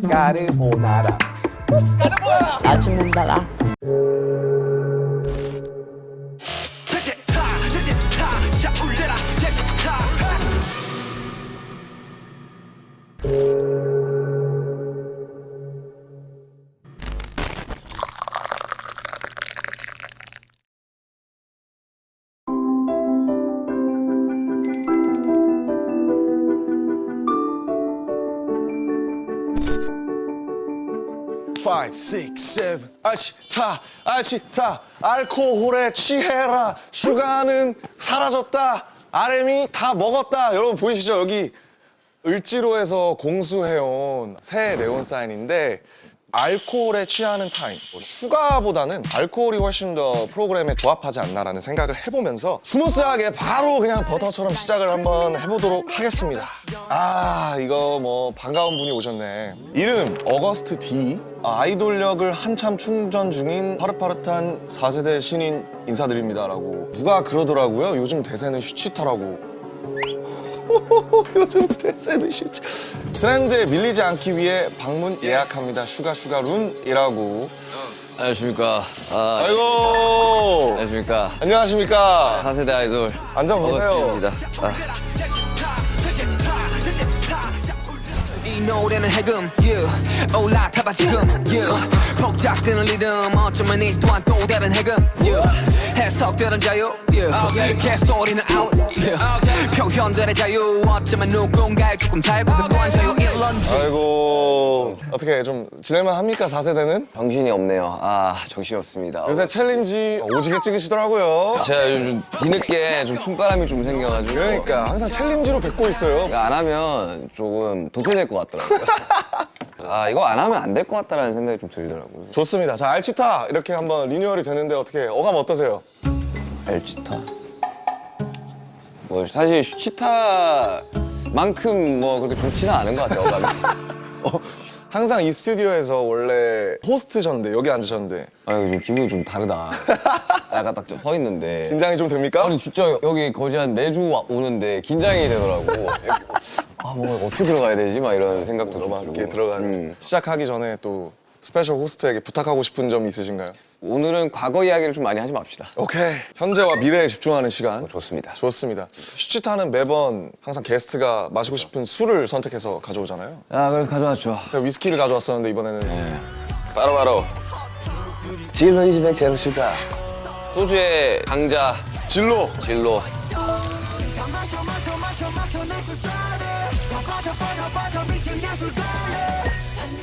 까르보나라. 아침 문달아. Five, six, seven. 아치타. 알코올에 취해라. 슈가는 사라졌다. RM이 다 먹었다. 여러분 보이시죠? 여기 을지로에서 공수해온 새 네온 사인인데 알코올에 취하는 타임. 슈가보다는 알코올이 훨씬 더 프로그램에 부합하지 않나라는 생각을 해보면서 스무스하게 바로 그냥 버터처럼 시작을 한번 해보도록 하겠습니다. 이거 뭐 반가운 분이 오셨네. 이름 어거스트 D. 아이돌력을 한참 충전 중인 파릇파릇한 4세대 신인 인사드립니다라고. 누가 그러더라고요. 요즘 대세는 슈치타라고. 요즘 대세는 슈치. 트렌드에 밀리지 않기 위해 방문 예약합니다. 슈가룬이라고. 안녕하십니까. 아이고. 안녕하십니까. 안녕하십니까. 4세대 아이돌 앉아보세요. 어거스트입니다. 이 노래는 해금 올라타봐 지금 폭작되는 리듬 어쩌면 이 또한 또 다른 해금 해석되는 자유 개소리는 out 표현들의 자유 어쩌면 누군가의 조금 잘못한 자유 일런 아이고. 어떻게 좀 지낼만 합니까 4세대는? 정신이 없네요. 정신이 없습니다. 요새 챌린지 오지게 찍으시더라고요. 제가 요즘 뒤늦게 좀 춤바람이 좀 생겨가지고 그러니까 항상 챌린지로 뵙고 있어요. 이거 안 하면 조금 도태될 것 같더라고요. 이거 안 하면 안 될 것 같다라는 생각이 좀 들더라고요. 좋습니다. 자, 알치타 이렇게 한번 리뉴얼이 되는데 어떻게 어감 어떠세요? 알치타. 뭐 사실 슈치타만큼 뭐 그렇게 좋지는 않은 것 같아요. 어감이. 항상 이 스튜디오에서 원래 호스트셨는데 여기 앉으셨는데 요즘 기분이 좀 다르다. 약간 딱 서 있는데. 긴장이 좀 됩니까? 아니 진짜 여기 거의 한 매주 오는데 긴장이 되더라고. 뭐 어떻게 들어가야 되지? 막 이런 생각도 좀 들고. 이렇게 들어가는 시작하기 전에 또 스페셜 호스트에게 부탁하고 싶은 점 있으신가요? 오늘은 과거 이야기를 좀 많이 하지 맙시다. 오케이. 현재와 미래에 집중하는 시간. 좋습니다. 좋습니다. 슈치타는 매번 항상 게스트가 마시고 싶은 술을 선택해서 가져오잖아요. 그래서 가져왔죠. 제가 위스키를 가져왔었는데 이번에는 바로 진로 20백 제로 슈가. 소주의 강자 진로. 진로.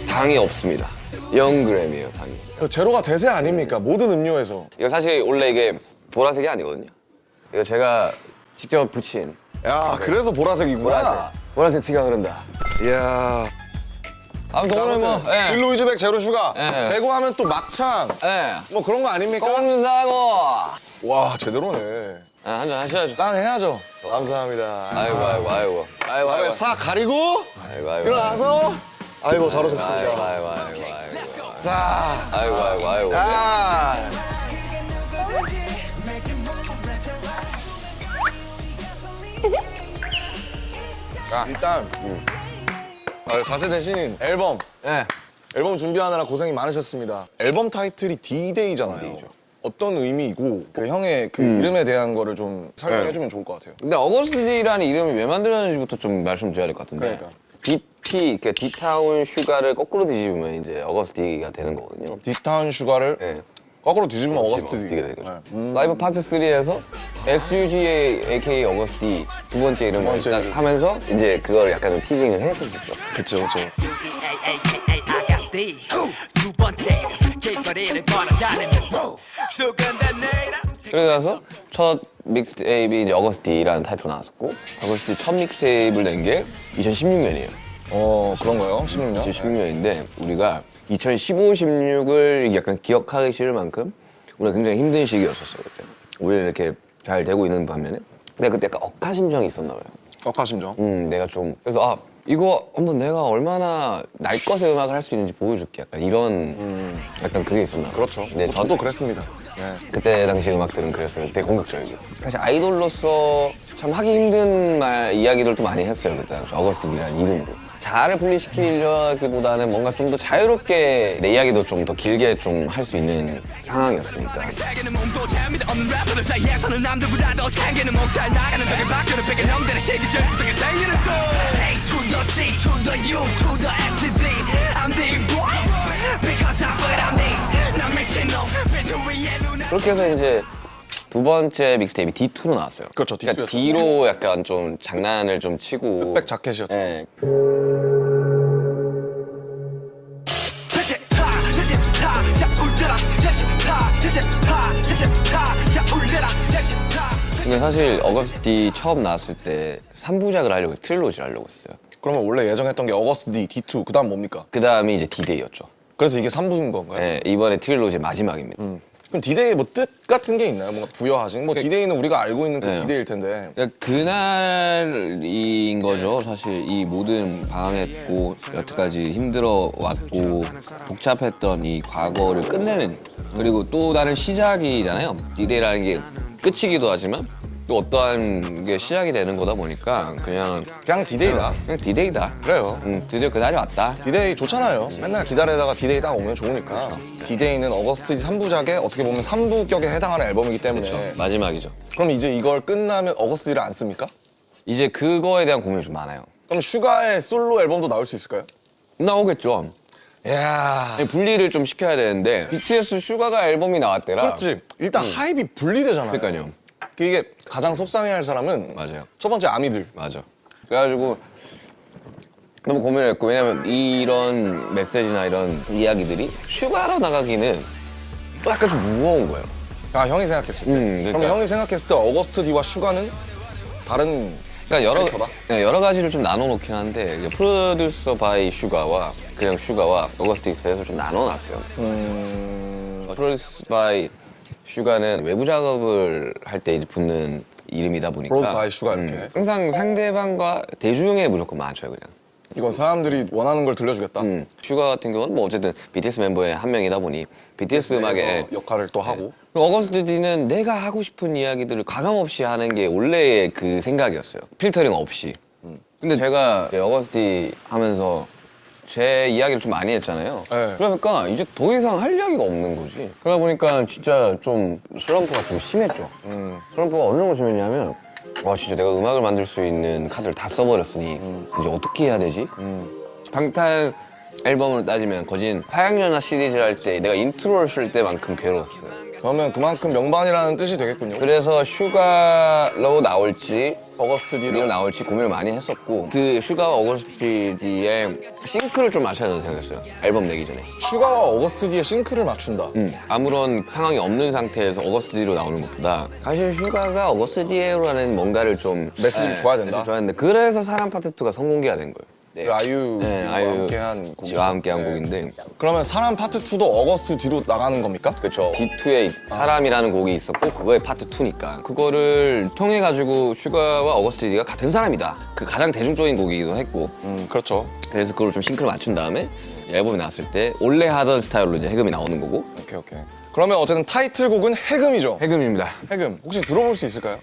당이 없습니다. 0g이에요, 당이. 제로가 대세 아닙니까? 모든 음료에서. 이거 사실 원래 이게 보라색이 아니거든요. 이거 제가 직접 붙인 야, 그래서 보라색이구나. 보라색 피가 흐른다. 이야. 아무튼 오늘 뭐 진로 위즈백 제로 슈가. 예. 대구 하면 또 막창. 뭐 그런 거 아닙니까? 꽁사고. 와, 제대로네. 한잔 하셔야죠. 짠 해야죠. 감사합니다. 아이고. 밥에 싹 가리고 아이고. 일어나서 아이고 잘 오셨습니다. 아이고. 자, 아이고. 아. 자, 일단 4세대 신인 앨범 예. 앨범 준비하느라 고생이 많으셨습니다. 앨범 타이틀이 D-Day잖아요. 어떤 의미이고 그 형의 그 이름에 대한 거를 좀 설명해주면 좋을 것 같아요. 근데 어거스트디라는 이름이 왜 만들었는지부터 좀 말씀드려야 될 것 같은데. 그러니까. DT, 그러니까 디타운 슈가를 거꾸로 뒤집으면 이제 어거스트디가 되는 거거든요. 디타운 슈가를 예. 거꾸로 뒤집으면 어거스트 어거스트디가 D. 되거든요. 사이버 파트 3에서 SUGA AKA 어거스트디 두 번째 이름을 두 번째 딱 이름. 하면서 이제 그걸 약간 좀 티징을 했었죠. 그쵸. 두 번째 길거리를 걸어다니면서 수근된 내일 그래서 첫 믹스테이프이 이제 어거스티라는 타이틀로 나왔었고 어거스티 첫 믹스테이프를 낸 게 2016년이에요. 그런 거요? 16년? 2016년인데 우리가 2015, 16을 약간 기억하기 싫을 만큼 우리가 굉장히 힘든 시기였었어요. 그때. 우리는 이렇게 잘 되고 있는 반면에 근데 그때 약간 억하심정이 있었나 봐요. 억하심정. 내가 좀 그래서 이거 한번 내가 얼마나 날 것의 음악을 할 수 있는지 보여줄게. 약간 이런 약간 그게 있었나 봐요. 그렇죠. 네, 저도 그랬습니다. 네. 그때 당시 음악들은 그랬어요. 되게 공격적이고. 사실 아이돌로서 참 하기 힘든 이야기들도 많이 했어요. 그때 당시 어거스트디라는 이름으로. 자아를 분리시키려기보다는 뭔가 좀 더 자유롭게 내 이야기도 좀 더 길게 좀 할 수 있는 상황이었으니까. 자기는 몸도 재미도 없는 래퍼들 사이에서는 남들보다 더 챙기는 목잘 나가는 벽에 박혀는 벽에 형들의 시기절 속에 생기는 소리 A to the G to the U to the S to D I'm the boy because I feel I'm the 난 미친놈 배터리에 눈에 그렇게 해서 이제 두 번째 믹스테이프 D2로 나왔어요. 그렇죠, 그러니까 D2였어요. D로 약간 좀 장난을 좀 치고. 흑백 자켓이었죠. 예. 다시 타 자 울려라 다시 타 울려라 다시 타 근데 사실 어거스티 처음 나왔을 때 3부작을 하려고 했어요. 트릴로지를 하려고 했어요. 그러면 원래 예정했던 게 어거스트 D, D2, 그 다음 뭡니까? 그 다음이 이제 D-Day였죠. 그래서 이게 3부인 건가요? 예, 이번에 트릴로지 마지막입니다. 그럼 D-Day의 뭐 뜻 같은 게 있나요? 뭔가 부여하신? 뭐 D-Day는 우리가 알고 있는 그 네. D-Day일 텐데. 그러니까 그날인 거죠. 사실 이 모든 방황했고 여태까지 힘들어 왔고 복잡했던 이 과거를 끝내는, 그리고 또 다른 시작이잖아요. D-Day라는 게 끝이기도 하지만 또 어떠한 게 시작이 되는 거다 보니까 그냥 D-Day다. D-Day다. 그래요. 드디어 그날이 왔다. D-Day 좋잖아요. 맨날 기다리다가 D-Day 딱 오면 좋으니까. D-Day는 어거스트 3부작에 어떻게 보면 3부격에 해당하는 앨범이기 때문에. 마지막이죠. 그럼 이제 이걸 끝나면 어거스트 D를 안 씁니까? 이제 그거에 대한 고민이 좀 많아요. 그럼 슈가의 솔로 앨범도 나올 수 있을까요? 나오겠죠. 이야. 분리를 좀 시켜야 되는데 BTS 슈가가 앨범이 나왔대라. 그렇지. 일단 하이비 분리되잖아요. 그러니까요. 이게 가장 속상해할 사람은 맞아요. 첫 번째 아미들. 맞아. 그래가지고 너무 고민을 했고, 왜냐면 이런 메시지나 이런 이야기들이 슈가로 나가기는 또 약간 좀 무거운 거예요. 아, 형이 생각했을 때. 그러니까. 그럼 형이 생각했을 때 어거스트 D와 슈가는 다른 그러니까 캐릭터다? 여러 가지를 좀 나눠 놓긴 한데 프로듀서 바이 슈가와 그냥 슈가와 어거스트 디스에서 좀 나눠 놨어요. 프로듀스 바이 슈가는 외부 작업을 할 때 이제 붙는 이름이다 보니까 프로듀스 바이 슈가 이렇게. 항상 상대방과 대중에 무조건 맞춰요, 그냥. 이건 사람들이 원하는 걸 들려주겠다. 슈가 같은 경우는 뭐 어쨌든 BTS 멤버의 한 명이다 보니 BTS 음악에 그래서 역할을 또 하고. 그리고 어거스트 D는 내가 하고 싶은 이야기들을 가감 없이 하는 게 원래의 그 생각이었어요. 필터링 없이. 근데 제가 이제 어거스트 D 하면서 제 이야기를 좀 많이 했잖아요. 네. 그러니까 이제 더 이상 할 이야기가 없는 거지. 그러다 보니까 진짜 좀 슬럼프가 좀 심했죠. 슬럼프가 어느 정도 심했냐면, 와 진짜 내가 음악을 만들 수 있는 카드를 다 써버렸으니 이제 어떻게 해야 되지? 방탄 앨범으로 따지면 거진 화양연화 시리즈를 할 때 내가 인트로를 쓸 때만큼 괴로웠어요. 그러면 그만큼 명반이라는 뜻이 되겠군요. 그래서 슈가로 나올지 어거스트 D로 D로 나올지 고민을 많이 했었고, 그 슈가와 어거스트 D의 싱크를 좀 맞춰야 된다고 생각했어요. 앨범 내기 전에. 슈가와 어거스트 D의 싱크를 맞춘다. 아무런 상황이 없는 상태에서 어거스트 D로 나오는 것보다 사실 슈가가 어거스트 D로라는 뭔가를 좀 메시지를 줘야 된다? 메시지 줘야 되는데, 그래서 사랑 파트 2가 성공개가 된 거예요. 네. 그 아이유와 함께한 곡. 씨와 함께한 곡인데, 그러면 사람 파트 2도 어거스트 D로 나가는 겁니까? 그렇죠. D2에 사람이라는 곡이 있었고 그거의 파트 2니까 그거를 통해 가지고 슈가와 어거스트 D가 같은 사람이다. 그 가장 대중적인 곡이기도 했고, 그렇죠. 그래서 그걸 좀 싱크를 맞춘 다음에 앨범이 나왔을 때 원래 하던 스타일로 이제 해금이 나오는 거고. 오케이, 오케이. 그러면 어쨌든 타이틀곡은 해금이죠. 해금입니다. 해금. 혹시 들어볼 수 있을까요?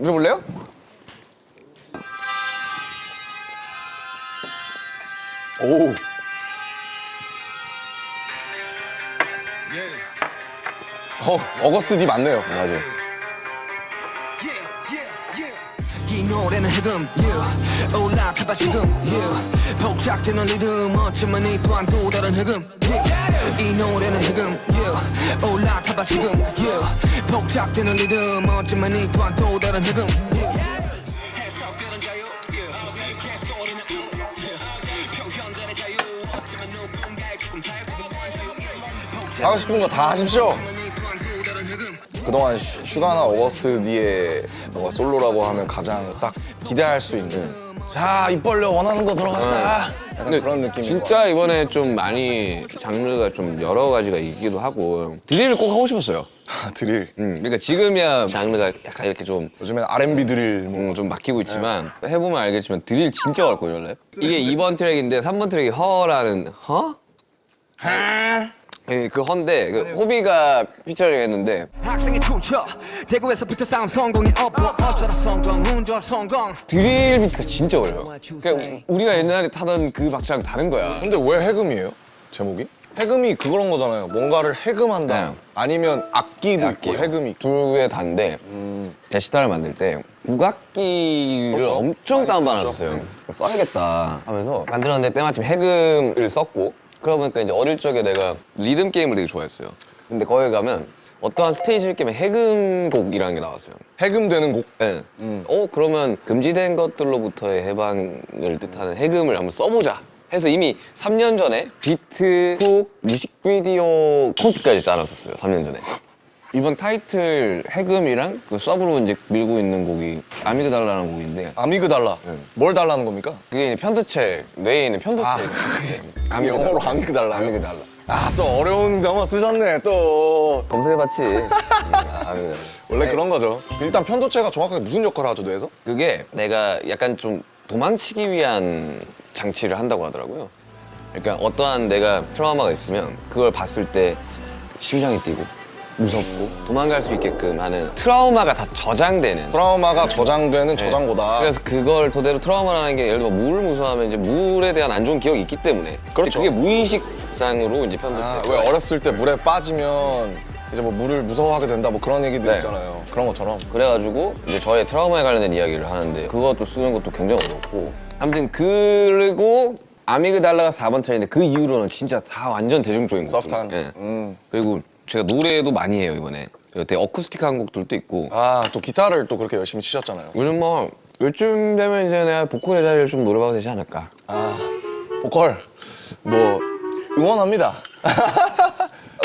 들어볼래요? 오. 어거스트 D 맞네요. 맞아요. 이 노래는 해금 올라타봐 지금 복잡되는 리듬 어쩌면 이 또한 또 다른 해금 이 노래는 해금 올라타봐 지금 복잡되는 리듬 어쩌면 이 또한 또 다른 해금 해석되는 자유 개소리는 표현되는 자유 어쩌면 누군가의 조금 달콤한 자유 하고 싶은 거 다 하십시오. 어쩌면 이 또한 또 다른 해금 그동안 슈가나 어거스트 D의 뭔가 솔로라고 하면 가장 딱 기대할 수 있는, 자, 입 벌려 원하는 거 들어갔다. 약간 근데 그런 느낌인 것 진짜 이번에 좀 많이 장르가 좀 여러 가지가 있기도 하고 드릴을 꼭 하고 싶었어요. 같아요. 드릴. 그러니까 지금이야 장르가 약간 이렇게 좀 요즘엔 R&B 드릴. 뭐. 좀 막히고 있지만 해보면 알겠지만 드릴 진짜 어렵거든요. 원래. 이게 2번 트랙인데 3번 트랙이 허라는 허? 예, 그 헌데 그 호비가 피처링 했는데 학생이 춤춰 대구에서부터 싸운 성공이 업보 어쩌다 성공 운전 성공 드릴 비트가 진짜 어려워요. 그러니까 우리가 옛날에 타던 그 박자랑 다른 거야. 근데 왜 해금이에요? 제목이? 해금이 그런 거잖아요. 뭔가를 해금한다. 네. 아니면 악기도 있고 악기요. 해금이 있고. 둘의 단데 제가 시타를 만들 때 국악기를 그렇죠. 엄청 많이 다운받았어요. 써야겠다 하면서 만들었는데 때마침 해금을 썼고 그러다 보니까 이제 어릴 적에 내가 리듬 게임을 되게 좋아했어요. 근데 거기 가면 어떠한 스테이지 게임에 해금곡이라는 게 나왔어요. 해금되는 곡. 네. 그러면 금지된 것들로부터의 해방을 뜻하는 해금을 한번 써보자 해서 이미 3년 전에 비트, 훅, 뮤직비디오 콘트까지 짜놨었어요. 3년 전에. 이번 타이틀 해금이랑 그 서브로 이제 밀고 있는 곡이 아미그달라라는 곡인데 아미그달라. 뭘 달라는 겁니까? 그게 이제 편도체, 뇌에 있는 편도체. 영어로 아미그달라요? 아미그달라. 아, 또 어려운 영어 쓰셨네, 또. 검색해봤지. 아미그달라. 원래 네. 그런 거죠. 일단 편도체가 정확하게 무슨 역할을 하죠, 뇌에서? 그게 내가 약간 좀 도망치기 위한 장치를 한다고 하더라고요. 그러니까 어떠한 내가 트라우마가 있으면 그걸 봤을 때 심장이 뛰고 무섭고 도망갈 수 있게끔 하는 트라우마가 다 저장되는. 트라우마가 저장되는 저장고다. 그래서 그걸 토대로 트라우마라는 게 예를 들어 물을 무서워하면 이제 물에 대한 안 좋은 기억이 있기 때문에. 그렇죠. 그게 무의식상으로 이제 편도체. 아, 왜 어렸을 때 물에 빠지면 이제 뭐 물을 무서워하게 된다 뭐 그런 얘기들 네. 있잖아요. 그런 것처럼. 그래가지고 이제 저의 트라우마에 관련된 이야기를 하는데 그것도 쓰는 것도 굉장히 어렵고 아무튼 그리고 아미그달라가 4번 트랙인데 그 이후로는 진짜 다 완전 대중적인 곡. 소프트한. 예. 그리고 제가 노래도 많이 해요 이번에. 그리고 되게 어쿠스틱한 곡들도 있고. 아, 또 기타를 또 그렇게 열심히 치셨잖아요. 요즘 뭐 요즘 되면 이제 내가 보컬의 자리를 좀 노려봐도 되지 않을까. 보컬 뭐 응원합니다.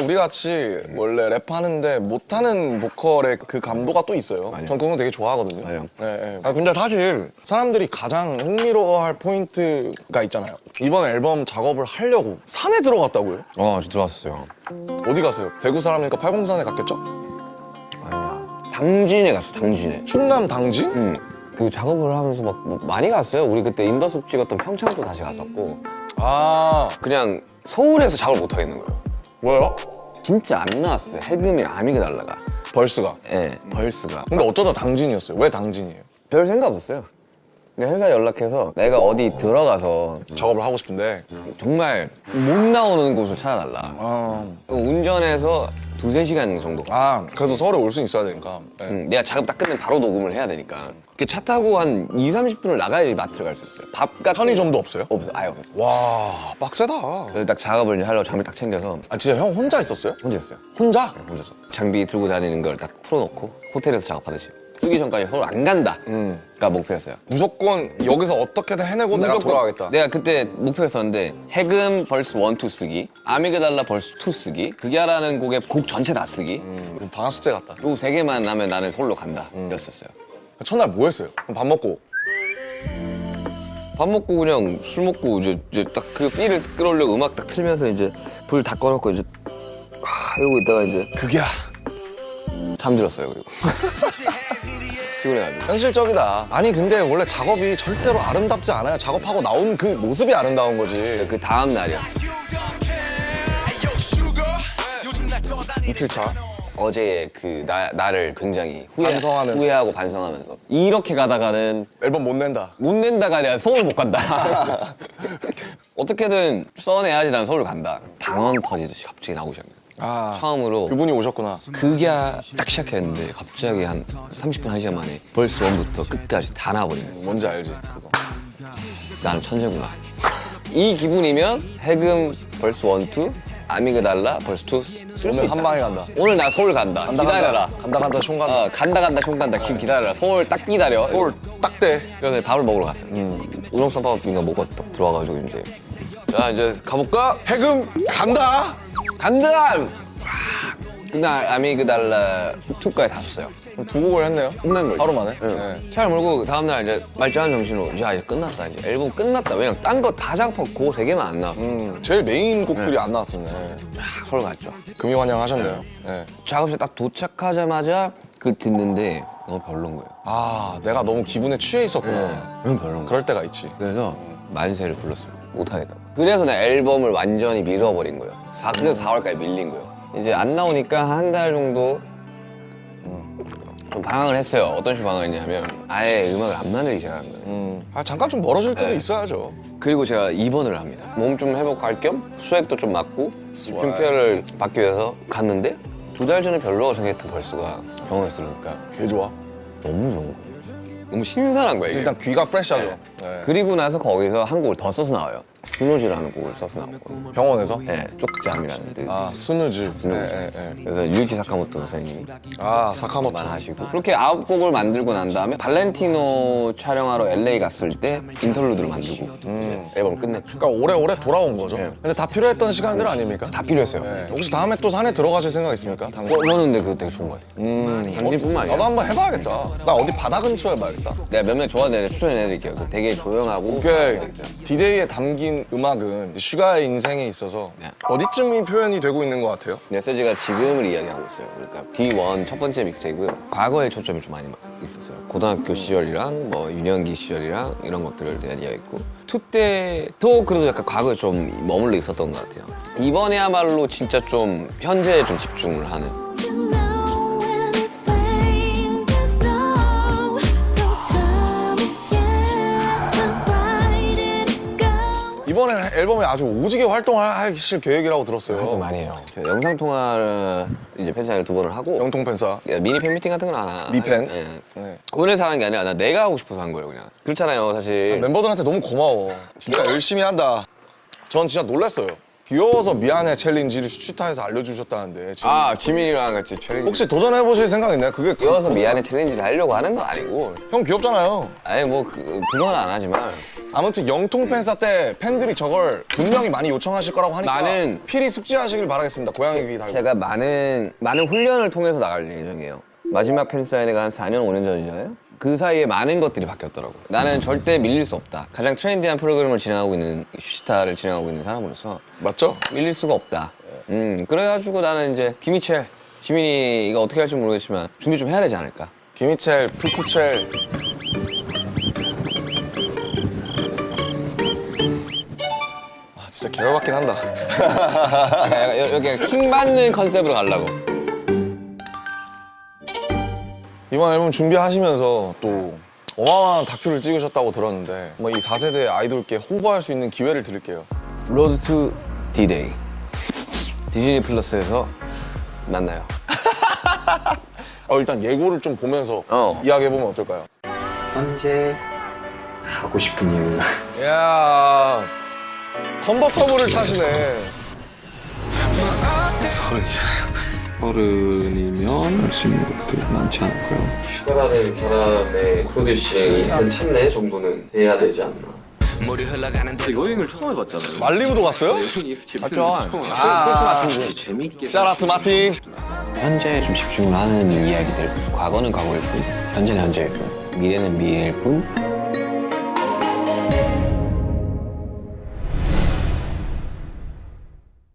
우리 같이 원래 랩하는데 못하는 보컬의 그 감도가 또 있어요. 맞아요. 전 그런 거 되게 좋아하거든요. 맞아요. 네, 네. 아, 근데 사실 사람들이 가장 흥미로워할 포인트가 있잖아요. 이번 앨범 작업을 하려고 산에 들어갔다고요? 들어왔었어요. 어디 갔어요? 대구 사람이니까 팔공산에 갔겠죠? 아니야. 당진에 갔어 당진에. 충남 당진? 그 작업을 하면서 뭐 많이 갔어요. 우리 그때 인더숲 찍었던 평창도 다시 갔었고 아, 그냥 서울에서 작업을 못 하겠는 거예요. 왜요? 진짜 안 나왔어요. 해금이 아미그달라가. 벌스가. 예, 벌스가. 근데 어쩌다 당진이었어요? 왜 당진이에요? 별 생각 없었어요. 그냥 회사 연락해서 내가 어디 들어가서 작업을 하고 싶은데. 정말 못 나오는 곳을 찾아달라. 아, 운전해서 2~3시간 정도. 아 그래서 서울에 올 수 있어야 되니까. 네. 내가 작업 딱 끝내면 바로 녹음을 해야 되니까. 그 차 타고 한 2~30분을 나가야지 마트를 갈 수 있어요. 밥 같은 편의점도 없어요? 없어, 아예 없어. 와, 빡세다. 그래서 딱 작업을 이제 하려고 장비 딱 챙겨서 아, 진짜 형 혼자 있었어요? 혼자였어요. 혼자? 혼자서. 장비 들고 다니는 걸 딱 풀어놓고 호텔에서 작업하듯이. 쓰기 전까지 서울 안 간다가 목표였어요. 무조건 여기서 어떻게든 해내고 내가 무조건 돌아가겠다. 내가 그때 목표였었는데 해금 벌스 1, 2 쓰기, 아미그달라 벌스 2 쓰기, 그게라는 곡의 곡 전체 다 쓰기. 방학 숙제 같다. 요 3개만 하면 나는 서울로 간다 였었어요. 첫날 뭐 했어요? 그럼 밥 먹고. 밥 먹고 그냥 술 먹고 이제 딱 그 필을 끌어올려고 음악 딱 틀면서 이제 불 다 꺼놓고 이제 이러고 있다가 이제 극이야. 잠들었어요. 그리고 피곤해가지고. 현실적이다. 아니 근데 원래 작업이 절대로 아름답지 않아요. 작업하고 나온 그 모습이 아름다운 거지. 그 다음 날이었어. 이틀 차. 어제 그 나를 굉장히 반성하면서. 후회하고 반성하면서 이렇게 가다가는 앨범 못 낸다. 못 낸다가 아니라 서울 못 간다. 어떻게든 써내야지 난 서울 간다. 방언 터지듯이 갑자기 나오기 시작해. 아, 처음으로 그분이 오셨구나. 극야 딱 시작했는데 갑자기 한 30분, 1시간 만에 벌스 1부터 끝까지 다 나와버리는 거야. 뭔지 알지? 그거. 나는 천재구나. 이 기분이면 해금 벌스 1, 2, 아미그달라 벌스 2 쓸 수 오늘 있다. 한 방에 간다. 오늘 나 서울 간다. 기다려라. 간다, 총 간다. 간다, 총 간다. 기다려라. 서울 딱 기다려. 서울 딱 돼. 그래서 밥을 먹으러 갔어요. 우렁쌈밥인가 먹고 딱 들어와가지고 이제 자 이제 가볼까? 해금 간다. 간다! 근데 아미그달라 2까지 다 썼어요. 그럼 두 곡을 했네요. 끝난 거죠. 하루 만에. 응. 네. 차를 몰고 다음날 이제 말짱한 정신으로 야 이제 끝났다 이제 앨범 끝났다. 왜냐면 딴 거 다 작업하고 그 3개만 안 나왔어. 제일 메인 곡들이 안 나왔었네. 서울 갔죠. 금이환영 하셨네요. 네. 작업실 딱 도착하자마자 그걸 듣는데 너무 별론 거예요. 아, 내가 너무 기분에 취해 있었구나. 너무 별론 거예요. 그럴 때가 있지. 그래서 만세를 불렀습니다. 못하겠다고. 그래서 나 앨범을 완전히 밀어버린 거예요. 그래서 4월까지 밀린 거예요. 이제 안 나오니까 한 달 정도 좀 방황을 했어요. 어떤 식으로 방황했냐면 아예 음악을 안 만들기 시작한 거예요. 잠깐 좀 멀어질 때도 네. 있어야죠. 그리고 제가 입원을 합니다. 몸 좀 회복할 겸 수액도 좀 맞고 심폐를 받기 위해서 갔는데 2달 전에 별로라고 생각했던 벌스가 병원에서 들으니까 개 좋아. 너무 좋은 거예요. 너무 신선한 거예요. 이게. 일단 귀가 프레시하죠. 네. 그리고 나서 거기서 한 곡을 더 써서 나와요. 스노즈라는 곡을 써서 나왔고 병원에서? 네, 쪽잠이라는 뜻. 아, 스누즈. 네, 네. 그래서 유이치 사카모토 선생님이 아, 사카모토. 만 하시고 그렇게 9곡을 만들고 난 다음에 발렌티노 촬영하러 LA 갔을 때 인터루드를 만들고 앨범을 끝냈죠. 그러니까 오래오래 돌아온 거죠. 네. 근데 다 필요했던 시간들 아닙니까? 다 필요했어요. 네. 혹시 다음에 또 산에 들어가실 생각 있습니까? 당장. 저는 근데 그거 되게 좋은 거 같아요. 당진뿐만 아니라 나도 한번 해봐야겠다. 나 어디 바다 근처 해봐야겠다. 내가 몇몇 좋아하는 애들 추천해드릴게요. 그 되게 조용하고 이게 디데이에 담긴 음악은 슈가의 인생에 있어서 네. 어디쯤이 표현이 되고 있는 것 같아요? 메시지가 지금을 이야기하고 있어요. 그러니까 D1 첫 번째 믹스테이프요. 과거에 초점이 좀 많이 있었어요. 고등학교 시절이랑 뭐 유년기 시절이랑 이런 것들을 대한 이야기했고 2 때도 그래도 약간 과거에 좀 머물러 있었던 것 같아요. 이번에야말로 진짜 좀 현재에 좀 집중을 하는 You know anything, there's no. So tell me, yeah, I'm riding, go. 이번에 앨범에 아주 오지게 활동하실 계획이라고 들었어요. 활동 많이 해요. 저 영상 통화를 이제 팬사인을 2번을 하고 영통 팬싸. 미니 팬미팅 같은 건 안 하나. 미팬? 예. 네. 원해서 하는 게 아니라 나 내가 하고 싶어서 한 거예요 그냥. 그렇잖아요 사실. 멤버들한테 너무 고마워. 진짜 열심히 한다. 전 진짜 놀랐어요. 귀여워서 미안해 챌린지를 슈타에서 알려주셨다는데 지금 아 지민이랑 같이 챌린지. 혹시 도전해보실 생각 있나요? 그게 귀여워서 미안해 챌린지를 하려고 하는 건 아니고. 형 귀엽잖아요. 아니 뭐 그건 안 하지만 아무튼 영통 팬싸 때 팬들이 저걸 분명히 많이 요청하실 거라고 하니까 나는- 필히 숙지하시길 바라겠습니다. 고양이 귀 달고. 제가 많은 훈련을 통해서 나갈 예정이에요. 마지막 팬사인회가 한 4년 5년 전이잖아요. 그 사이에 많은 것들이 바뀌었더라고요. 나는 절대 밀릴 수 없다. 가장 트렌디한 프로그램을 진행하고 있는 슈타를 진행하고 있는 사람으로서 맞죠? 밀릴 수가 없다. 그래가지고 나는 이제 김희철, 지민이가 어떻게 할지 모르겠지만 준비 좀 해야 되지 않을까. 김희첼, 푸푸첼. 아 진짜 개열받긴 한다. 약간 여기 킹 받는 컨셉으로 가려고. 이번 앨범 준비하시면서 또 어마어마한 다큐를 찍으셨다고 들었는데 뭐 이 4세대 아이돌께 홍보할 수 있는 기회를 드릴게요. 로드 투 D-Day. 디즈니 플러스에서 만나요. 일단 예고를 좀 보면서 어. 이야기해보면 어떨까요? 현재 하고 싶은 이유가 이야 컨버터블을 타시네. 서른이면 할 수 있는 것들 많지 않을까요? 슈가라는 사람의 프로듀싱이 괜찮네 정도는 돼야 되지 않나. 물이 흘러가는 대로 여행을 처음 해봤잖아요. 말리부도 갔어요? 맞죠. 아, 재밌게 샤라트 마틴. 현재에 좀 집중을 하는 이야기들. 과거는 과거일 뿐, 현재는 현재일 뿐, 미래는 미래일 뿐.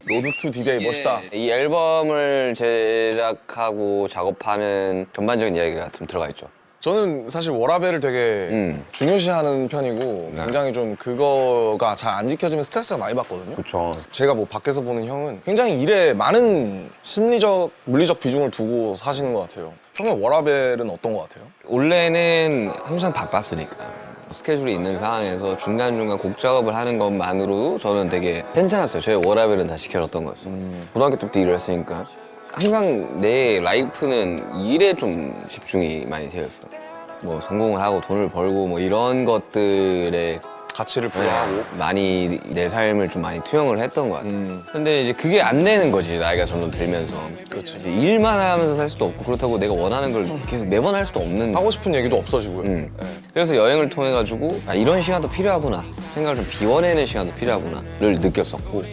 로드 투 디데이 멋있다. 이 앨범을 제작하고 작업하는 전반적인 이야기가 좀 들어가 있죠. 저는 사실 워라벨을 되게 중요시하는 편이고 굉장히 좀 그거가 잘 안 지켜지면 스트레스가 많이 받거든요. 그렇죠. 제가 뭐 밖에서 보는 형은 굉장히 일에 많은 심리적, 물리적 비중을 두고 사시는 것 같아요. 형의 워라벨은 어떤 것 같아요? 원래는 항상 바빴으니까. 스케줄이 있는 상황에서 중간중간 곡 작업을 하는 것만으로도 저는 되게 괜찮았어요. 저의 워라벨은 다 지켜줬던 거였어요. 고등학교 때부터 일을 했으니까 항상 내 라이프는 일에 좀 집중이 많이 되어 있어요. 뭐 성공을 하고 돈을 벌고 뭐 이런 것들에 가치를 부여하고. 많이 내 삶을 좀 많이 투영을 했던 것 같아요. 근데 이제 그게 안 되는 거지, 나이가 점점 들면서. 그렇지. 이제 일만 하면서 살 수도 없고 그렇다고 내가 원하는 걸 계속 매번 할 수도 없는. 하고 싶은 얘기도 없어지고요. 네. 그래서 여행을 통해 가지고 이런 시간도 필요하구나, 생각을 좀 비워내는 시간도 필요하구나를 느꼈었고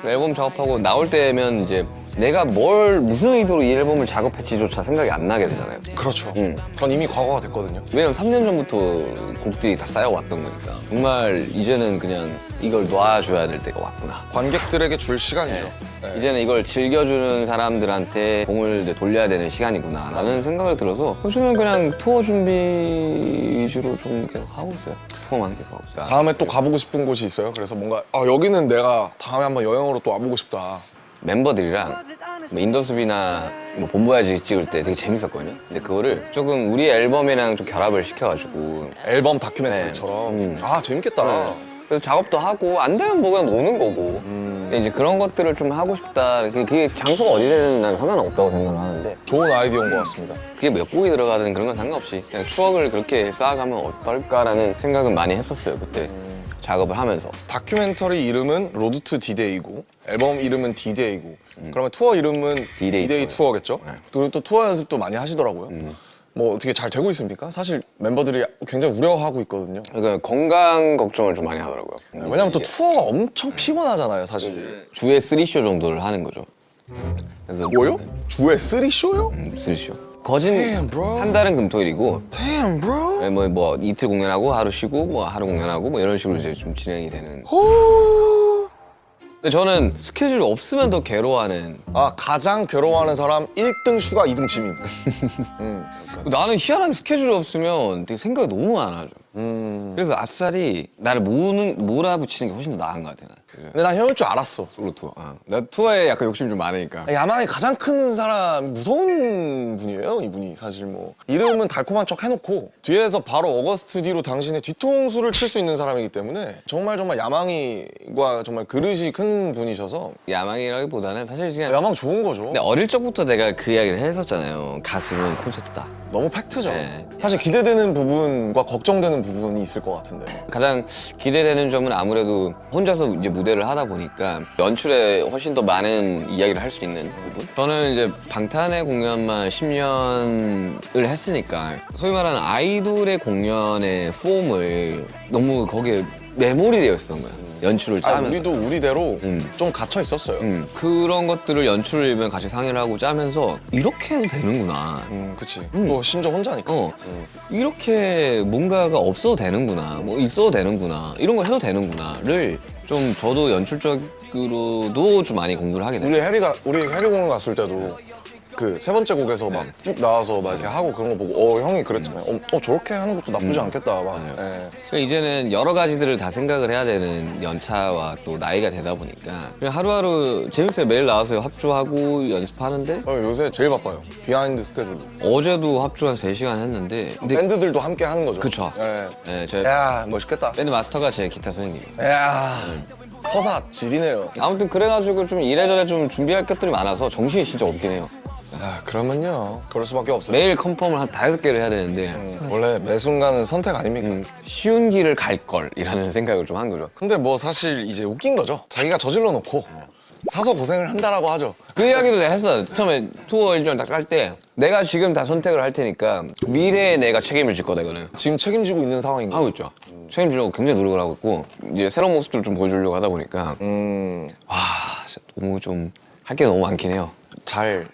앨범 작업하고 나올 때면 이제 내가 무슨 의도로 이 앨범을 작업했지조차 생각이 안 나게 되잖아요. 그렇죠. 전 이미 과거가 됐거든요. 왜냐면 3년 전부터 곡들이 다 쌓여왔던 거니까 정말 이제는 그냥 이걸 놔줘야 될 때가 왔구나. 관객들에게 줄 시간이죠. 이제는 이걸 즐겨주는 사람들한테 공을 이제 돌려야 되는 시간이구나라는 생각을 들어서 요즘은 그냥 투어 준비 위주로 좀 계속 하고 있어요. 투어만 계속 하고 있어요. 다음에 또 가보고 싶은 곳이 있어요? 그래서 뭔가 여기는 내가 다음에 한번 여행으로 또 와보고 싶다. 멤버들이랑 뭐 인더수비나 뭐 본보야지 찍을 때 되게 재밌었거든요. 근데 그거를 조금 우리 앨범이랑 좀 결합을 시켜가지고 앨범 다큐멘터리처럼. 네. 아 재밌겠다. 그래서 작업도 하고 안 되면 뭐 그냥 노는 거고. 근데 이제 그런 것들을 좀 하고 싶다. 그게 장소가 어디든 난 상관없다고 생각을 하는데 좋은 아이디어인 것 같습니다. 그게 몇 곡이 들어가든 그런 건 상관없이 그냥 추억을 그렇게 쌓아가면 어떨까라는 생각은 많이 했었어요 그때 작업을 하면서. 다큐멘터리 이름은 로드 투 디데이고 앨범 이름은 디데이고 그러면 투어 이름은 디데이 디데이 투어겠죠? 네. 그리고 또 투어 연습도 많이 하시더라고요. 뭐 어떻게 잘 되고 있습니까? 사실 멤버들이 굉장히 우려하고 있거든요. 그러니까 건강 걱정을 좀 많이 하더라고요. 왜냐면 또 투어가 엄청 피곤하잖아요, 사실. 주에 3쇼 정도를 하는 거죠. 그래서 뭐요? 주에 3쇼요? 3쇼. 거진 Damn, bro. 한 달은 금토일이고 Damn, bro. 뭐 이틀 공연하고 하루 쉬고 뭐 하루 공연하고 뭐 이런 식으로 이제 좀 진행이 되는. 근데 저는 스케줄이 없으면 더 괴로워하는. 아, 가장 괴로워하는 사람 1등 슈가 2등 지민. 나는 희한하게 스케줄이 없으면 되게 생각이 너무 많아져. 그래서 아싸리 나를 몰아붙이는 게 훨씬 더 나은 것 같아. 난. 근데 나 형일 줄 알았어. 솔로 투어. 나 투어에 약간 욕심 좀 많으니까. 야망이 가장 큰 사람 무서운 분이에요, 이분이. 사실 뭐 이름은 달콤한 척 해놓고 뒤에서 바로 어거스트 뒤로 당신의 뒤통수를 칠 수 있는 사람이기 때문에 정말 야망이과 정말 그릇이 큰 분이셔서 야망이라기보다는 사실 그냥. 야망 좋은 거죠. 근데 어릴 적부터 내가 그 이야기를 했었잖아요. 가수는 콘서트다. 너무 팩트죠. 네. 사실 기대되는 부분과 걱정되는 부분이 있을 것 같은데. 가장 기대되는 점은 아무래도 혼자서 이제 무대를 하다 보니까 연출에 훨씬 더 많은 이야기를 할 수 있는 부분. 저는 이제 방탄의 공연만 10년을 했으니까 소위 말하는 아이돌의 공연의 폼을 너무 거기에 메모리 되어 있었던 거예요. 연출을 아, 짜면서. 우리도 우리대로 좀 갇혀 있었어요. 그런 것들을 연출을 일면 같이 상의를 하고 짜면서 이렇게 해도 되는구나. 그치. 또 심지어 혼자니까. 이렇게 뭔가가 없어도 되는구나, 뭐 있어도 되는구나, 이런 거 해도 되는구나를 좀 저도 연출적으로도 좀 많이 공부를 하게 됐어요. 우리 해리 공연 갔을 때도 그 세 번째 곡에서 막 쭉 나와서 막 이렇게 하고 그런 거 보고 형이 그랬잖아요. 저렇게 하는 것도 나쁘지 않겠다. 막. 예. 그러니까 이제는 여러 가지들을 다 생각을 해야 되는 연차와 또 나이가 되다 보니까 그냥 하루하루 재밌어요. 매일 나와서 합주하고 연습하는데 요새 제일 바빠요. 비하인드 스케줄. 어제도 합주 한 3시간 했는데 근데 밴드들도 함께 하는 거죠. 그쵸. 예. 네, 저희 야, 멋있겠다. 밴드 마스터가 제 기타 선생님이에요. 야, 서사 지리네요. 아무튼 그래가지고 좀 이래저래 좀 준비할 것들이 많아서 정신이 진짜 없긴 해요. 아, 그러면요. 그럴 수밖에 없어요. 매일 컨펌을 한 5개를 해야 되는데 원래 매 순간은 선택 아닙니까? 쉬운 길을 갈 걸이라는 생각을 좀 한 거죠. 근데 뭐 사실 이제 웃긴 거죠. 자기가 저질러 놓고 사서 고생을 한다라고 하죠. 그 이야기도 내가 했어. 처음에 투어 일정 딱 할 때 내가 지금 다 선택을 할 테니까 미래에 내가 책임을 질 거다 이거는. 지금 책임지고 있는 상황인 거예요. 하고 있죠. 책임지려고 굉장히 노력을 하고 있고 이제 새로운 모습들을 좀 보여주려고 하다 보니까 와 진짜 너무 좀 할 게 너무 많긴 해요. 잘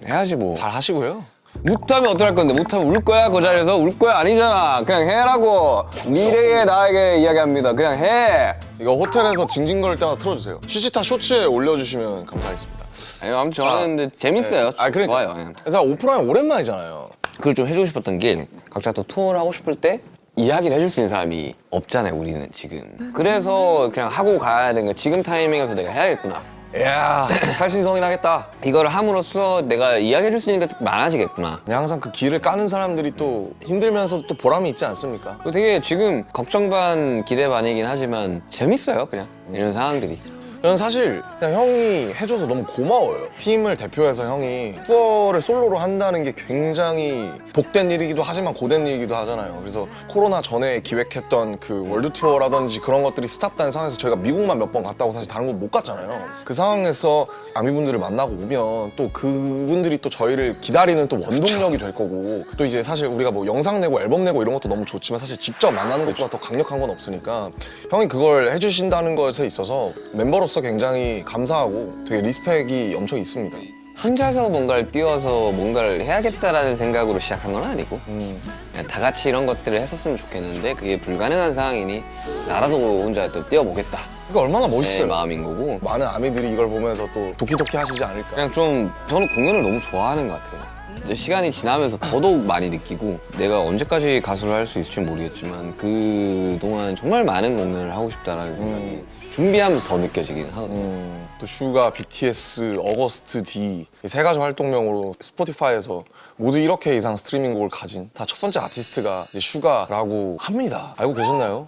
해야지 뭐. 하시고요. 못하면 어떡할 건데 못하면 울 거야 그 자리에서 울 거야 아니잖아. 그냥 해라고. 미래의 나에게 이야기합니다. 그냥 해. 이거 호텔에서 징징거릴 때마다 틀어주세요. 시시타 쇼츠에 올려주시면 감사하겠습니다. 아니, 아무튼 저는 근데 재밌어요. 아, 그러니까. 좋아요. 예. 그래서 오프라인 오랜만이잖아요. 그걸 좀 해주고 싶었던 게 각자 또 투어를 하고 싶을 때 이야기를 해줄 수 있는 사람이 없잖아요 우리는 지금. 그래서 그냥 하고 가야 되는 거 지금 타이밍에서 내가 해야겠구나. 이야, 살신성인 하겠다. 이거를 함으로써 내가 이야기해줄 수 있는 게 많아지겠구나. 근데 항상 그 길을 까는 사람들이 또 힘들면서도 또 보람이 있지 않습니까? 그리고 되게 지금 걱정 반 기대 반이긴 하지만 재밌어요 그냥 이런 상황들이. 저는 사실 그냥 형이 해줘서 너무 고마워요. 팀을 대표해서 형이 투어를 솔로로 한다는 게 굉장히 복된 일이기도 하지만 고된 일이기도 하잖아요. 그래서 코로나 전에 기획했던 그 월드 투어라든지 그런 것들이 스탑된 상황에서 저희가 미국만 몇 번 갔다고 사실 다른 곳 못 갔잖아요. 그 상황에서 아미분들을 만나고 오면 또 그분들이 또 저희를 기다리는 또 원동력이 될 거고 또 이제 사실 우리가 뭐 영상 내고 앨범 내고 이런 것도 너무 좋지만 사실 직접 만나는 것보다 더 강력한 건 없으니까 형이 그걸 해주신다는 것에 있어서 멤버로서 굉장히 감사하고 되게 리스펙이 엄청 있습니다. 혼자서 뭔가를 띄워서 뭔가를 해야겠다라는 생각으로 시작한 건 아니고 그냥 다 같이 이런 것들을 했었으면 좋겠는데 그게 불가능한 상황이니 나라도 혼자 또 띄워보겠다 이거 얼마나 내 멋있어요. 마음인 거고 많은 아미들이 이걸 보면서 또 도끼도끼 하시지 않을까. 그냥 좀 저는 공연을 너무 좋아하는 것 같아요. 이제 시간이 지나면서 더더욱 많이 느끼고 내가 언제까지 가수를 할 수 있을지 모르겠지만 그동안 정말 많은 공연을 하고 싶다라는 생각이 준비하면서 더 느껴지긴 하거든요. 또 슈가, BTS, 어거스트 D 이 세 가지 활동명으로 스포티파이에서 모두 1억 회 이상 스트리밍곡을 가진 다 첫 번째 아티스트가 이제 슈가라고 합니다. 알고 계셨나요?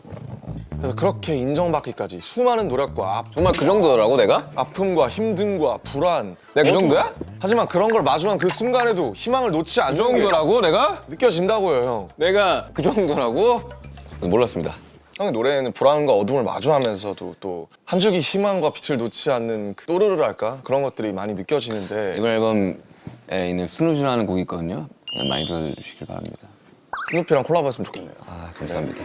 그래서 그렇게 인정받기까지 수많은 노력과 정말 그 정도라고 내가? 아픔과 힘듦과 불안 내가 그 어두움. 정도야? 하지만 그런 걸 마주한 그 순간에도 희망을 놓지 그 않는 게 정도라고 내가? 느껴진다고요, 형. 내가 그 정도라고? 몰랐습니다. 형의 노래에는 불안과 어둠을 마주하면서도 또 한 줄기 희망과 빛을 놓지 않는 그 또르르랄까? 그런 것들이 많이 느껴지는데 이번 앨범에 있는 스누즈라는 곡이 있거든요. 그냥 많이 들어주시길 바랍니다. 스누피랑 콜라보했으면 좋겠네요. 아 감사합니다.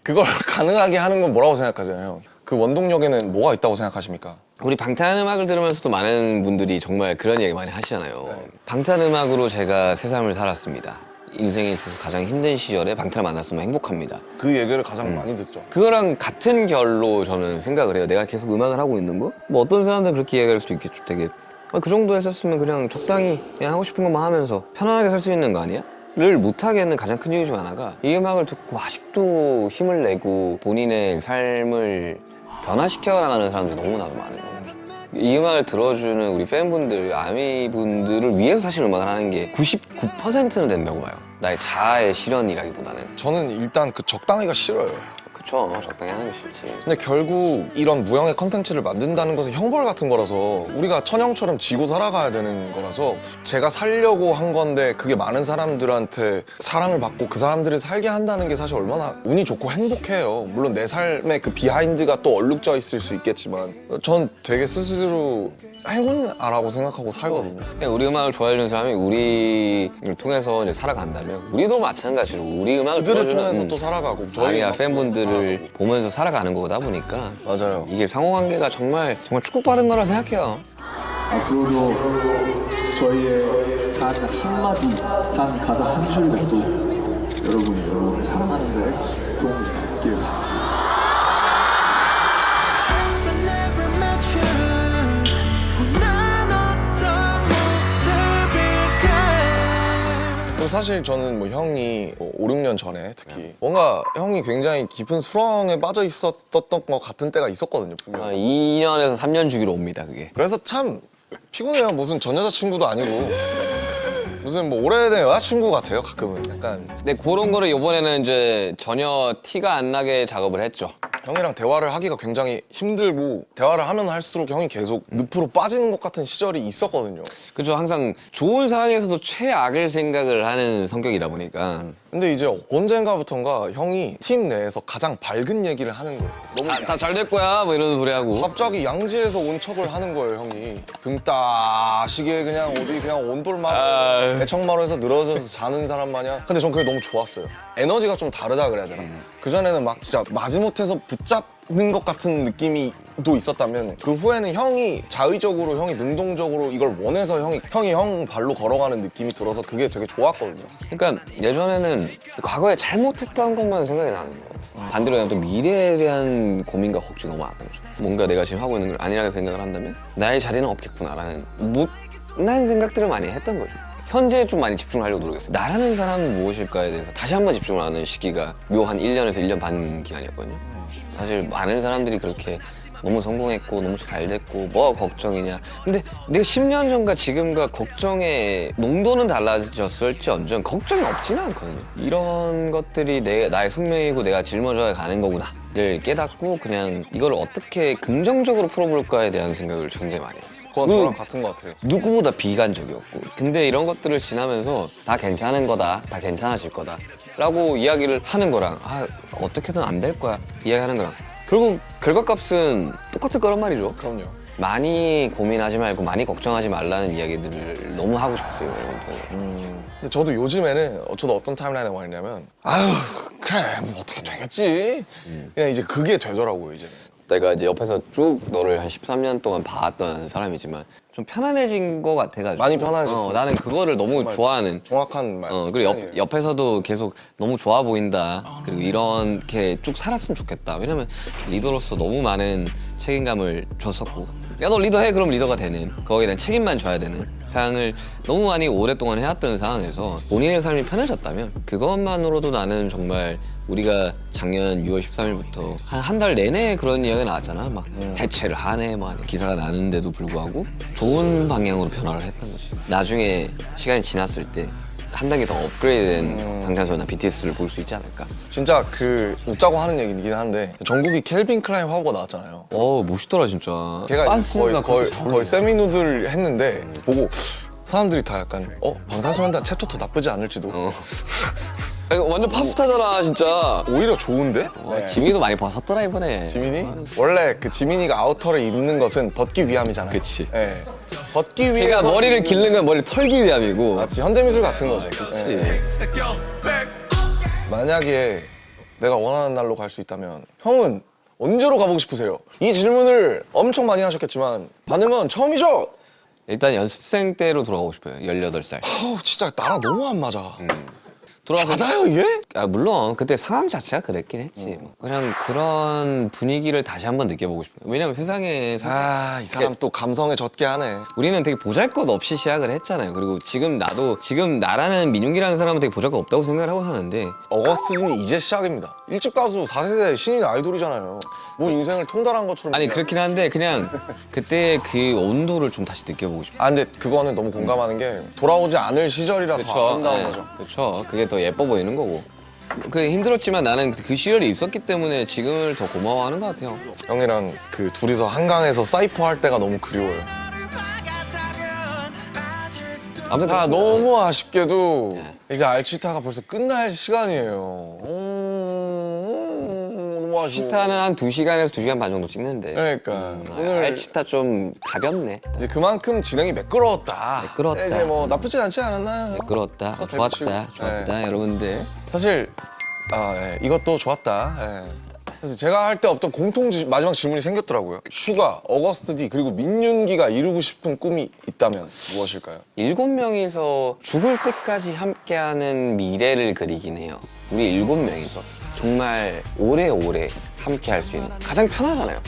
그걸 가능하게 하는 건 뭐라고 생각하세요, 형? 그 원동력에는 뭐가 있다고 생각하십니까? 우리 방탄음악을 들으면서도 많은 분들이 정말 그런 얘기 많이 하시잖아요. 방탄음악으로 제가 세상을 살았습니다. 인생에 있어서 가장 힘든 시절에 방탄을 만났으면 행복합니다. 그 얘기를 가장 많이 듣죠. 그거랑 같은 결로 저는 생각을 해요. 내가 계속 음악을 하고 있는 거? 뭐 어떤 사람들은 그렇게 이야기할 수도 있겠죠. 되게 그 정도 했었으면 그냥 적당히 그냥 하고 싶은 것만 하면서 편안하게 살 수 있는 거 아니야? 를 못하게 하는 가장 큰 이유 중 하나가 이 음악을 듣고 아직도 힘을 내고 본인의 삶을 변화시켜 나가는 사람들이 너무나도 많은 거죠. 이 음악을 들어주는 우리 팬분들, 아미분들을 위해서 사실 음악을 하는 게 99%는 된다고 봐요. 나의 자아의 실현이라기보다는. 저는 일단 그 적당히가 싫어요. 그쵸, 적당히 하는 게 싫지. 근데 결국 이런 무형의 컨텐츠를 만든다는 것은 형벌 같은 거라서 우리가 천형처럼 지고 살아가야 되는 거라서 제가 살려고 한 건데 그게 많은 사람들한테 사랑을 받고 그 사람들이 살게 한다는 게 사실 얼마나 운이 좋고 행복해요. 물론 내 삶에 그 비하인드가 또 얼룩져 있을 수 있겠지만 전 되게 스스로 행운아라고 생각하고 살거든요. 그냥 우리 음악을 좋아해주는 사람이 우리를 통해서 이제 살아간다면 우리도 마찬가지로 우리 음악을 그들을 들어주는, 통해서 또 살아가고 아미야 막- 팬분들을 보면서 살아가는 거다 보니까 맞아요. 이게 상호관계가 정말 축복받은 거라 생각해요. 앞으로도 저희의 단 한마디, 단 가사 한 줄이라도 여러분이 여러분을 사랑하는데 도움이 될게요. never met you. 난 어떤 모습일까? 그리고 사실 저는 뭐 형이 5, 6년 전에 특히 뭔가 형이 굉장히 깊은 수렁에 빠져 있었던 것 같은 때가 있었거든요, 분명. 2년에서 3년 주기로 옵니다, 그게. 그래서 참 피곤해요. 무슨 전 여자친구도 아니고 무슨 뭐 오래된 여자친구 같아요, 가끔은. 약간 근데 그런 거를 이번에는 이제 전혀 티가 안 나게 작업을 했죠. 형이랑 대화를 하기가 굉장히 힘들고 대화를 하면 할수록 형이 계속 늪으로 빠지는 것 같은 시절이 있었거든요. 그죠. 항상 좋은 상황에서도 최악을 생각을 하는 성격이다 보니까. 근데 이제 언젠가부턴가 형이 팀 내에서 가장 밝은 얘기를 하는 거예요. 너무 다 잘 될 거야, 뭐 이런 소리 하고. 갑자기 양지에서 온 척을 하는 거예요, 형이. 등 따시게 그냥 어디 그냥 온돌마루, 애청마루에서 늘어져서 자는 사람 마냥. 근데 전 그게 너무 좋았어요. 에너지가 좀 다르다 그래야 되나? 그전에는 막 진짜 마지못해서 붙잡는 것 같은 느낌이 또 있었다면 그 후에는 형이 자의적으로, 형이 능동적으로 이걸 원해서 형이 형 발로 걸어가는 느낌이 들어서 그게 되게 좋았거든요. 그러니까 예전에는 과거에 잘못했던 것만 생각이 나는 거예요. 반대로 그냥 또 미래에 대한 고민과 걱정이 너무 많았던 거죠. 뭔가 내가 지금 하고 있는 걸 아니라고 생각을 한다면 나의 자리는 없겠구나라는 못난 생각들을 많이 했던 거죠. 현재에 좀 많이 집중을 하려고 노력했어요. 나라는 사람은 무엇일까에 대해서 다시 한번 집중을 하는 시기가 묘한 1년에서 1년 반 기간이었거든요. 사실 많은 사람들이 그렇게 너무 성공했고 너무 잘 됐고 뭐가 걱정이냐. 근데 내가 10년 전과 지금과 걱정의 농도는 달라졌을지언정 걱정이 없지는 않거든요. 이런 것들이 나의 숙명이고 내가 짊어져야 가는 거구나를 깨닫고 그냥 이걸 어떻게 긍정적으로 풀어볼까에 대한 생각을 굉장히 많이 했어요. 그건 저랑 같은 것 같아요. 누구보다 비관적이었고 근데 이런 것들을 지나면서 다 괜찮은 거다, 다 괜찮아질 거다 라고 이야기를 하는 거랑 어떻게든 안 될 거야 이야기하는 거랑 결국 결과값은 똑같을 거란 말이죠. 그럼요. 많이 고민하지 말고 많이 걱정하지 말라는 이야기들을 너무 하고 싶었어요. 근데 저도 요즘에는 저도 어떤 타임라인에 와 있냐면 아유 그래 뭐 어떻게 되겠지 그냥 이제 그게 되더라고요 이제. 내가 이제 옆에서 쭉 너를 한 13년 동안 봐왔던 사람이지만 좀 편안해진 것 같아가지고 많이 편안해졌어. 나는 그거를 너무 좋아하는 정확한 말. 그리고 아니에요. 옆에서도 계속 너무 좋아 보인다. 그리고 이렇게 쭉 살았으면 좋겠다. 왜냐면 리더로서 너무 많은 책임감을 줬었고, 야 너 리더해 그럼 리더가 되는, 거기에 대한 책임만 져야 되는 상황을 너무 많이 오랫동안 해왔던 상황에서 본인의 삶이 편해졌다면 그것만으로도 나는 정말, 우리가 작년 6월 13일부터 한 달 내내 그런 이야기가 나왔잖아. 막 해체를 하네, 막 기사가 나는데도 불구하고 좋은 방향으로 변화를 했던 거지. 나중에 시간이 지났을 때 한 단계 더 업그레이드된 방탄소년단 BTS를 볼 수 있지 않을까. 진짜 그 웃자고 하는 얘기긴 한데 정국이 켈빈 클라인 화보가 나왔잖아요. 멋있더라 진짜. 걔가 이제 빤스가 거의 그렇게 잘 어울려. 세미누드를 했는데 보고 사람들이 다 약간 방탄소년단 챕터 2 나쁘지 않을지도. 이거 완전 팝스타잖아 진짜. 오히려 좋은데? 네. 지민이도 많이 벗었더라 이번에. 지민이? 원래 그 지민이가 아우터를 입는 것은 벗기 위함이잖아요. 그치. 네. 벗기 걔가 위해서 머리를 기르는 건 머리를 털기 위함이고. 마치 현대미술 같은 거죠. 네. 만약에 내가 원하는 날로 갈 수 있다면 형은 언제로 가보고 싶으세요? 이 질문을 엄청 많이 하셨겠지만 반응은 처음이죠? 일단 연습생 때로 돌아가고 싶어요. 18살. 진짜 나랑 너무 안 맞아. 돌아가서 맞아요 이게? 물론 그때 상황 자체가 그랬긴 했지. 그냥 그런 분위기를 다시 한번 느껴보고 싶어요. 왜냐면 세상에 이 사람 또 감성에 젖게 하네. 우리는 되게 보잘것없이 시작을 했잖아요. 그리고 지금 나라는 민용기라는 사람은 되게 보잘것 없다고 생각을 하고 사는데, 어거스틴이 이제 시작입니다. 일집 가수 4세대 신인 아이돌이잖아요. 뭐 인생을 통달한 것처럼. 아니 그렇긴 한데 그냥 그때 그 온도를 좀 다시 느껴보고 싶어요. 근데 그거는 너무 공감하는 게 돌아오지 않을 시절이라 더 아름다운 거죠. 그렇죠. 그게 더 예뻐 보이는 거고. 그 힘들었지만 나는 그 시절이 있었기 때문에 지금을 더 고마워하는 것 같아요. 형이랑 그 둘이서 한강에서 사이퍼 할 때가 너무 그리워요. 아무튼 그렇습니다. 너무 아쉽게도 이제 알치타가 벌써 끝날 시간이에요. 너무 아쉬워. 치타는 한 2시간에서 2시간 반 정도 찍는데. 그러니까 오늘 알치타 좀 가볍네. 이제 그만큼 진행이 매끄러웠다. 매끄러웠다. 이제 뭐 나쁘지 않지 않았나요? 매끄러웠다. 좋았다. 좋았다. 여러분들. 사실 이것도 좋았다. 사실 제가 할 때 없던 마지막 질문이 생겼더라고요. 슈가, 어거스트 D 그리고 민윤기가 이루고 싶은 꿈이 있다면 무엇일까요? 7명이서 죽을 때까지 함께하는 미래를 그리긴 해요. 우리 7명이서 정말 오래오래 함께 할 수 있는, 가장 편하잖아요.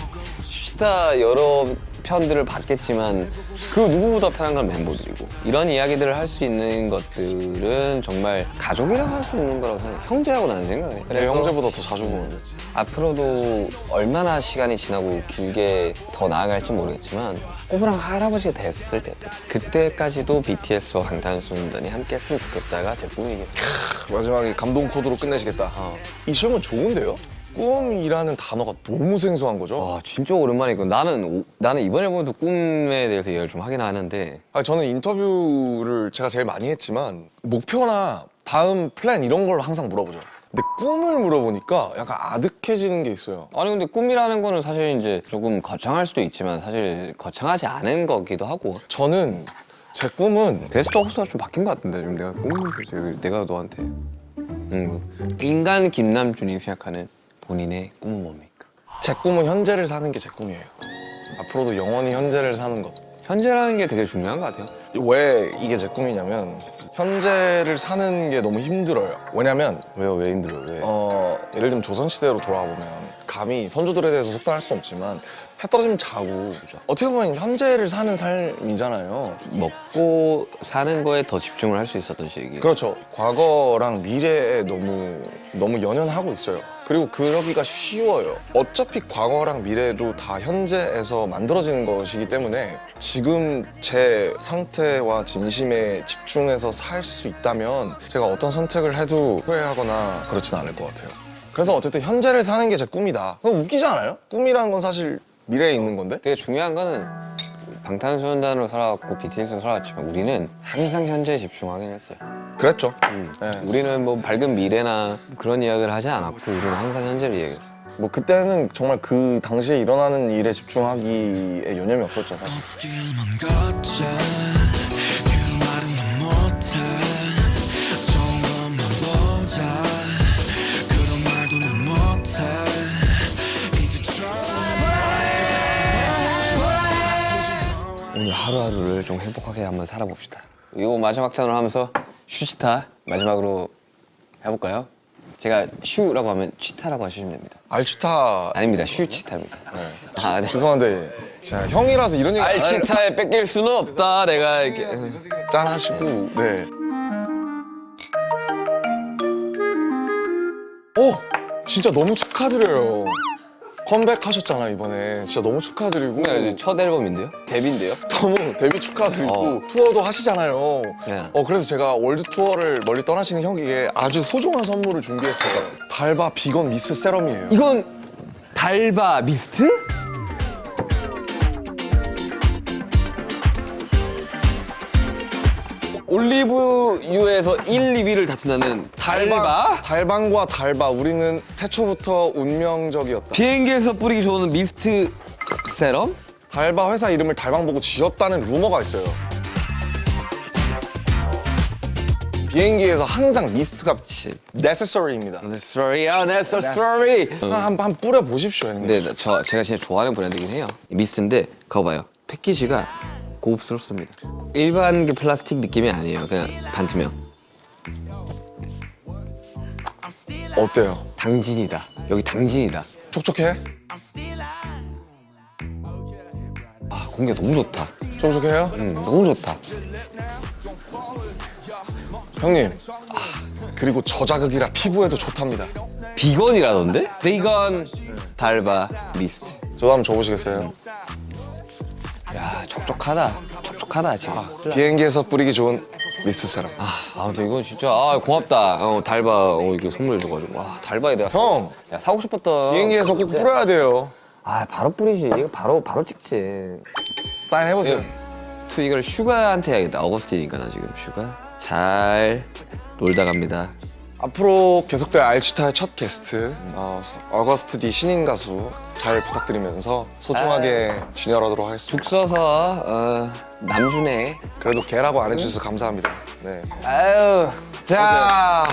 쉽다 여러 편들을 봤겠지만 그 누구보다 편한 건 멤버들이고, 이런 이야기들을 할 수 있는 것들은 정말 가족이라고 할 수 있는 거라고 생각해요. 형제라고 나는 생각해요. 내 형제보다 더 자주 보는데. 앞으로도 얼마나 시간이 지나고 길게 더 나아갈지 모르겠지만 꼬부랑 할아버지가 됐을 때 그때까지도 BTS와 방탄소년단이 함께 했으면 좋겠다가 제 꿈이겠죠. 마지막에 감동 코드로 끝내시겠다. 이 질문 좋은데요? 꿈이라는 단어가 너무 생소한 거죠. 와 진짜 오랜만이고, 나는 이번 앨범도 꿈에 대해서 이야기를 좀 하긴 하는데, 저는 인터뷰를 제가 제일 많이 했지만 목표나 다음 플랜 이런 걸 항상 물어보죠. 근데 꿈을 물어보니까 약간 아득해지는 게 있어요. 아니 근데 꿈이라는 거는 사실 이제 조금 거창할 수도 있지만 사실 거창하지 않은 거기도 하고. 저는 제 꿈은 베스트 호스트가 좀 바뀐 것 같은데, 지금 내가 내가 너한테 인간 김남준이 생각하는 본인의 꿈은 뭡니까? 제 꿈은 현재를 사는 게 제 꿈이에요. 앞으로도 영원히 현재를 사는 것. 현재라는 게 되게 중요한 것 같아요. 왜 이게 제 꿈이냐면 현재를 사는 게 너무 힘들어요. 왜냐면 왜요? 왜 힘들어요? 왜? 예를 들면 조선시대로 돌아보면 감히 선조들에 대해서 속단할 수 없지만 해 떨어지면 자고 어떻게 보면 현재를 사는 삶이잖아요. 먹고 사는 거에 더 집중을 할 수 있었던 시기예요. 그렇죠. 과거랑 미래에 너무 연연하고 있어요. 그리고 그러기가 쉬워요. 어차피 과거랑 미래도 다 현재에서 만들어지는 것이기 때문에 지금 제 상태와 진심에 집중해서 살 수 있다면 제가 어떤 선택을 해도 후회하거나 그렇진 않을 것 같아요. 그래서 어쨌든 현재를 사는 게 제 꿈이다. 그럼 웃기지 않아요? 꿈이라는 건 사실 미래에 있는 건데? 되게 중요한 거는 방탄소년단으로 살아왔고 BTS로 살아왔지만 우리는 항상 현재에 집중하긴 했어요. 그랬죠. 네. 우리는 뭐 밝은 미래나 그런 이야기를 하지 않았고 우리는 항상 현재를 이야기했어요. 뭐 그때는 정말 그 당시에 일어나는 일에 집중하기에 여념이 없었잖아요. 길만 걷자 그런 말은 난 못해 좋은 것만 보자 그런 말도 난 못해 이제 trouble 오늘 하루하루를 좀 행복하게 한번 살아봅시다. 이거 마지막 탄으로 하면서 슈치타 마지막으로 해볼까요? 제가 슈라고 하면 치타라고 하시면 됩니다. 알치타. 아닙니다. 슈치타입니다. 아, 네. 죄송한데 제가 형이라서 이런 얘기 안 할- 알치타에 뺏길 수는 없다. 내가 이렇게. 짠 하시고 네. 진짜 너무 축하드려요. 컴백하셨잖아요 이번에. 진짜 너무 축하드리고 이제 첫 앨범인데요? 데뷔인데요? 너무 데뷔 축하드리고 투어도 하시잖아요. 네. 그래서 제가 월드 투어를 멀리 떠나시는 형에게 아주 소중한 선물을 준비했어요. 달바 비건 미스 세럼이에요. 이건 달바 미스트? 올리브유에서 1, 2위를 다툰다는 달바? 달방과 달바 우리는 태초부터 운명적이었다. 비행기에서 뿌리기 좋은 미스트 세럼? 달바 회사 이름을 달방 보고 지었다는 루머가 있어요. 비행기에서 항상 미스트가 necessary입니다. necessary. 한번 뿌려 보십시오, 형님. 근데 제가 진짜 좋아하는 브랜드긴 해요. 이 미스트인데 그거 봐요. 패키지가 고급스럽습니다. 일반 그 플라스틱 느낌이 아니에요. 그냥 반투명. 어때요? 당진이다. 여기 당진이다. 촉촉해? 아, 공기가 너무 좋다. 촉촉해요? 너무 좋다. 형님. 그리고 저자극이라 피부에도 좋답니다. 비건이라던데? 비건 달바 미스트. 저도 한번 줘보시겠어요? 야, 촉촉하다. 촉촉하다 지금. 비행기에서 뿌리기 좋은 미스트 세럼. 아무튼 이건 진짜 고맙다. 달바 이렇게 선물 줘가지고 와 달바에 내가 형! 야, 사고 싶었던. 비행기에서 꼭 뿌려야 돼요. 바로 뿌리지. 이거 바로 찍지. 사인해보세요. 투 이걸 슈가한테 해야겠다. 어거스틴이니까 나 지금 슈가 잘 놀다 갑니다. 앞으로 계속될 알치타의 첫 게스트 어거스트 D 신인 가수 잘 부탁드리면서 소중하게 진열하도록 하겠습니다. 죽 써서 남준의. 그래도 개라고 안 해주셔서 감사합니다. 네. 아유. 자,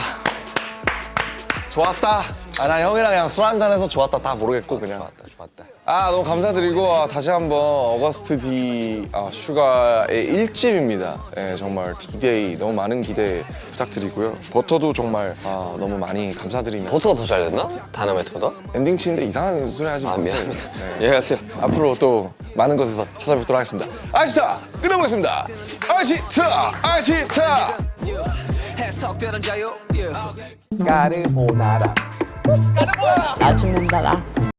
좋았다. 나 형이랑 그냥 술 한잔해서 좋았다 다 모르겠고 그냥. 좋았다. 너무 감사드리고 다시 한번 어거스트 D 슈가의 1집입니다. 정말 D-Day 너무 많은 기대 부탁드리고요. 버터도 정말 너무 많이 감사드리면서 버터가 더 잘 됐나? 다나메토다? 엔딩 치는데 이상한 소리 하지 마세요. 미안합니다. 네. 예, 가세요. 앞으로 또 많은 곳에서 찾아뵙도록 하겠습니다. 아시타 끝내보겠습니다. 아시타. 해석되는 자유. 나ችን 못 달아.